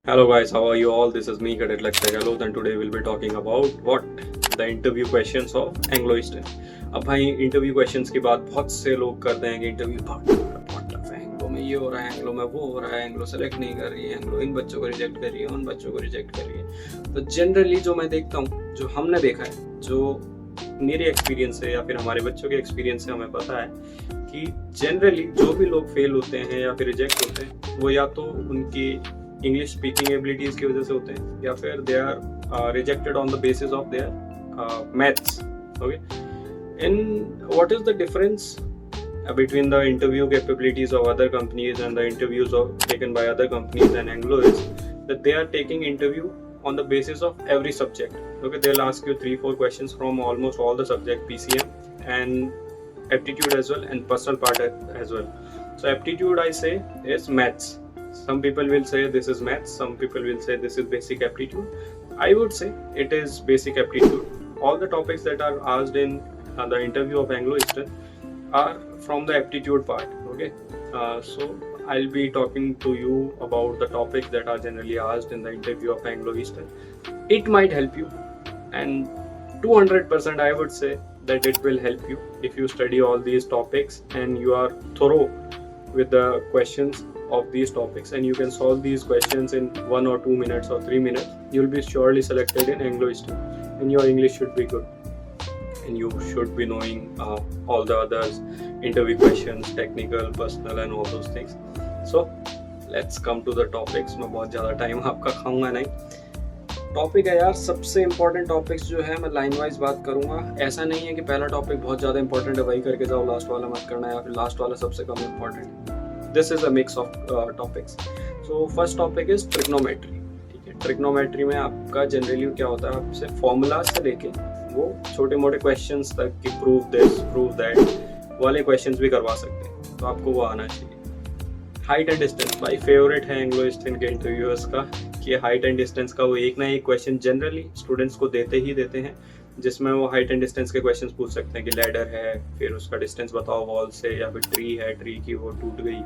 Hello guys, how are you all? This is me, Cadet Lakshya Gahlot, and today we'll be talking about what the interview questions of Anglo Eastern. अब भाई interview questions की बात बहुत से लोग करते हैं कि इंटरव्यू बहुत टफ है, एंग्लो में ये हो रहा है, एंग्लो में वो हो रहा है, एंग्लो सेलेक्ट नहीं कर रही है, एंग्लो इन बच्चों को रिजेक्ट कर रही है, उन बच्चों को रिजेक्ट कर रही है। तो जनरली जो मैं देखता हूँ, जो हमने देखा है, जो मेरे एक्सपीरियंस से या फिर हमारे बच्चों के एक्सपीरियंस से हमें पता है कि जनरली जो भी लोग फेल होते हैं या फिर रिजेक्ट होते हैं वो या तो उनकी इंग्लिश स्पीकिंग एबिलिटीज की वजह से होते हैं या फिर they are rejected on the basis of their maths. Okay, in what is the difference between the interview capabilities of other companies and the interviews taken by other companies and Anglo is that they are taking interview on the basis of every subject. Okay, they'll ask you 3-4 questions from almost all the subject, PCM and aptitude as well and personal part as well. So aptitude, I say, is maths. Some people will say this is maths, some people will say this is basic aptitude. I would say it is basic aptitude. All the topics that are asked in the interview of Anglo Eastern are from the aptitude part. Okay, so I'll be talking to you about the topics that are generally asked in the interview of Anglo Eastern. It might help you, and 200% I would say that it will help you if you study all these topics and you are thorough with the questions of these topics, and you can solve these questions in 1 or 2 minutes or 3 minutes. You'll be surely selected in Anglo Eastern, and your English should be good, and you should be knowing all the others, interview questions, technical, personal and all those things. So let's come to the topics. मैं बहुत ज़्यादा time आपका खाऊंगा नहीं. Topic है यार, सबसे important topics जो है मैं लाइन वाइज बात करूंगा. ऐसा नहीं है कि पहला टॉपिक बहुत ज़्यादा इंपॉर्टेंट है वही करके जाओ, लास्ट वाला मत करना, या फिर लास्ट वाला सबसे कम important. This is a mix of topics. So first topic is trigonometry. ठीक है, ट्रिग्नोमेट्री में आपका जनरली क्या होता है, आपसे फॉर्मूला से लेके वो छोटे मोटे क्वेश्चंस तक कि प्रूव दिस प्रूव दैट वाले क्वेश्चंस भी करवा सकते हैं, तो आपको वो आना चाहिए. हाइट एंड डिस्टेंस भाई फेवरेट है एंग्लो ईस्टर्न के इंटरव्यूअर्स का कि हाइट एंड डिस्टेंस का वो एक ना एक क्वेश्चन जनरली स्टूडेंट्स को देते ही देते हैं, जिसमें वो हाइट एंड डिस्टेंस के क्वेश्चंस पूछ सकते हैं कि लैडर है, फिर उसका डिस्टेंस बताओ वॉल से, या फिर ट्री है, ट्री की वो टूट गई,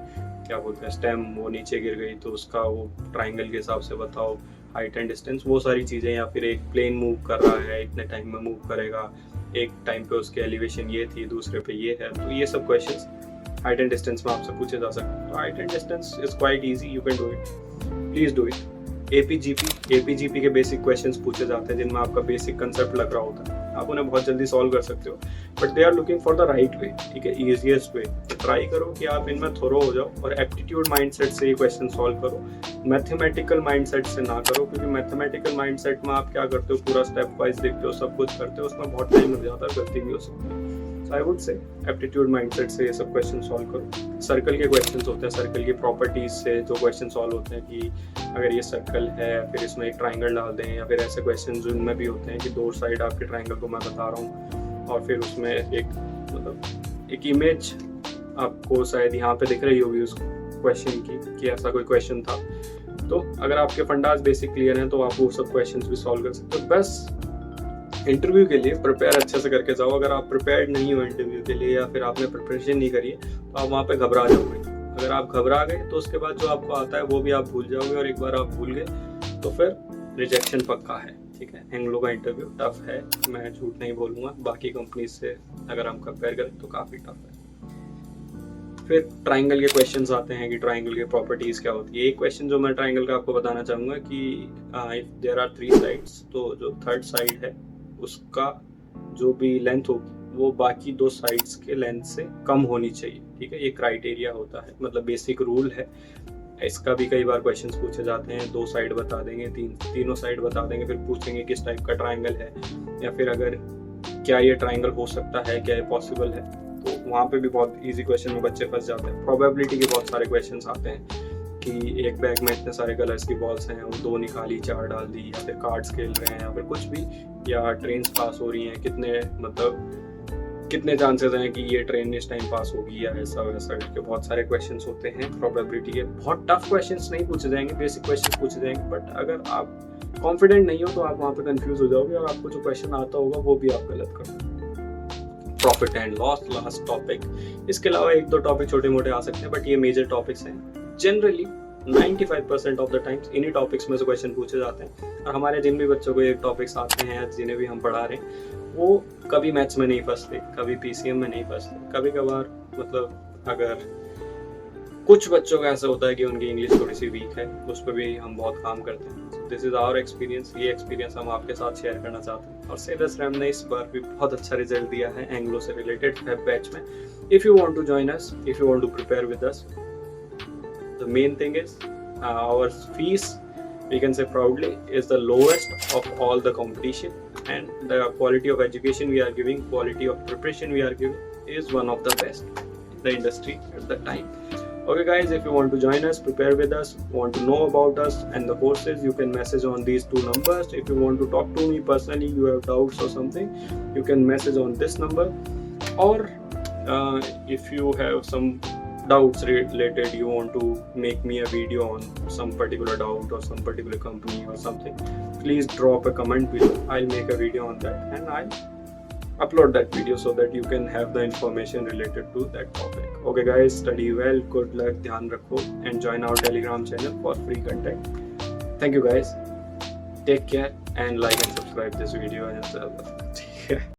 क्या बोलते हैं स्टेम, वो नीचे गिर गई तो उसका वो ट्राइंगल के हिसाब से बताओ हाइट एंड डिस्टेंस, वो सारी चीज़ें. या फिर एक प्लेन मूव कर रहा है, इतने टाइम में मूव करेगा, एक टाइम पे उसकी एलिवेशन ये थी, दूसरे पे ये है, तो ये सब क्वेश्चंस हाइट एंड डिस्टेंस में आपसे पूछे जा सकते हैं. तो height and distance is quite easy, you can do it, please do it. AP GP के बेसिक क्वेश्चंस पूछे जाते हैं जिनमें आपका बेसिक कंसेप्ट लग रहा होता है, आप उन्हें बहुत जल्दी सॉल्व कर सकते हो, but they are looking for the right way. ठीक है, इजीएस्ट वे. ट्राई करो कि आप इनमें थोरो हो जाओ और एप्टीट्यूड माइंडसेट से ये क्वेश्चन सॉल्व करो, मैथमेटिकल माइंडसेट से ना करो, क्योंकि मैथमेटिकल माइंडसेट में आप क्या करते हो, पूरा स्टेप वाइज देखते हो, सब कुछ करते हो, उसमें बहुत टाइम लग जाता है, गलती भी हो सकती है. I would say aptitude mindset से ये सब क्वेश्चन सॉल्व करो. सर्कल के क्वेश्चंस होते हैं, सर्कल की प्रॉपर्टीज से जो क्वेश्चन सॉल्व होते हैं कि अगर ये सर्कल है फिर इसमें एक ट्राइंगल डाल दें, या फिर ऐसे क्वेश्चन जिनमें भी होते हैं कि दो साइड आपके ट्राइंगल को मैं बता रहा हूँ और फिर उसमें एक मतलब एक इमेज आपको शायद यहाँ पे दिख रही होगी उस क्वेश्चन की कि ऐसा कोई क्वेश्चन था. तो अगर आपके फंडास बेसिक क्लियर हैं तो आप वो सब क्वेश्चन भी सॉल्व कर सकते हो. बस इंटरव्यू के लिए प्रिपेयर अच्छे से करके जाओ. अगर आप प्रिपेयर्ड नहीं हो इंटरव्यू के लिए या फिर आपने प्रिपरेशन नहीं करी है तो आप वहाँ पे घबरा जाओगे. अगर आप घबरा गए तो उसके बाद जो आपको आता है वो भी आप भूल जाओगे, और एक बार आप भूल गए तो फिर रिजेक्शन पक्का है. ठीक है, एंग्लो का इंटरव्यू टफ है, मैं झूठ नहीं बोलूँगा. बाकी कंपनीज से अगर हम कंपेयर करें तो काफ़ी टफ है. फिर ट्राइंगल के क्वेश्चंस आते हैं कि ट्राइंगल की प्रॉपर्टीज क्या होती है. एक क्वेश्चन जो मैं ट्राइंगल का आपको बताना चाहूँगा कि इफ देयर आर 3 साइड्स, तो जो थर्ड साइड है उसका जो भी लेंथ होगी वो बाकी 2 साइड्स के लेंथ से कम होनी चाहिए. ठीक है, ये क्राइटेरिया होता है, मतलब बेसिक रूल है. इसका भी कई बार क्वेश्चंस पूछे जाते हैं, 2 साइड बता देंगे, तीनों साइड बता देंगे, फिर पूछेंगे किस टाइप का ट्राइंगल है, या फिर अगर क्या ये ट्राइंगल हो सकता है, क्या ये पॉसिबल है. तो वहाँ पे भी बहुत इजी क्वेश्चन में बच्चे फंस जाते हैं. प्रोबेबिलिटी के बहुत सारे क्वेश्चंस आते हैं कि एक बैग में इतने सारे कलर्स की बॉल्स हैं, वो 2 निकाली 4 डाल दी, या फिर कार्ड्स खेल रहे हैं, या फिर कुछ भी, या ट्रेन पास हो रही हैं, कितने चांसेस हैं कि ये ट्रेन इस टाइम पास होगी, या ऐसा वैसा करके बहुत सारे क्वेश्चंस होते हैं प्रोबेबिलिटी के. बहुत टफ क्वेश्चंस नहीं पूछे जाएंगे, बेसिक क्वेश्चंस पूछे जाएंगे, बट अगर आप कॉन्फिडेंट नहीं हो तो आप वहाँ पे कंफ्यूज हो जाओगे और आपको जो क्वेश्चन आता होगा वो भी आप गलत करोगे. Profit and loss last topic. इसके अलावा 1-2 टॉपिक छोटे मोटे आ सकते हैं, बट ये मेजर टॉपिक्स हैं. जनरली 95% ऑफ द टाइम्स इन्हीं टॉपिक्स में से क्वेश्चन पूछे जाते हैं। और हमारे जिन भी बच्चों को ये टॉपिक्स आते हैं, जिन्हें भी हम पढ़ा रहे हैं, वो कभी मैथ्स में नहीं फंसते, कभी पीसीएम में नहीं फंसते। कभी कभार मतलब अगर कुछ बच्चों का ऐसा होता है कि उनकी इंग्लिश थोड़ी सी वीक है, उस पर भी हम बहुत काम करते हैं। This is our experience. ये एक्सपीरियंस हम आपके साथ शेयर करना चाहते हैं। और सेलर्स रैम ने इस बार भी बहुत अच्छा रिजल्ट दिया है एंग्लो से रिलेटेड वेब बैच में। If you want to join us, if you want to prepare with us, the main thing is our fees, we can say proudly, is the lowest of all the competition, and the quality of education we are giving, quality of preparation we are giving is one of the best in the industry at the time. Okay guys, if you want to join us, prepare with us, want to know about us and the courses, you can message on these two numbers. If you want to talk to me personally, you have doubts or something, you can message on this number. Or if you have some doubts related, you want to make me a video on some particular doubt or some particular company or something, please drop a comment below. I'll make a video on that and I'll upload that video so that you can have the information related to that topic. Okay guys, study well, good luck, dhyan rakho, and join our Telegram channel for free content. Thank you guys, take care and like and subscribe this video and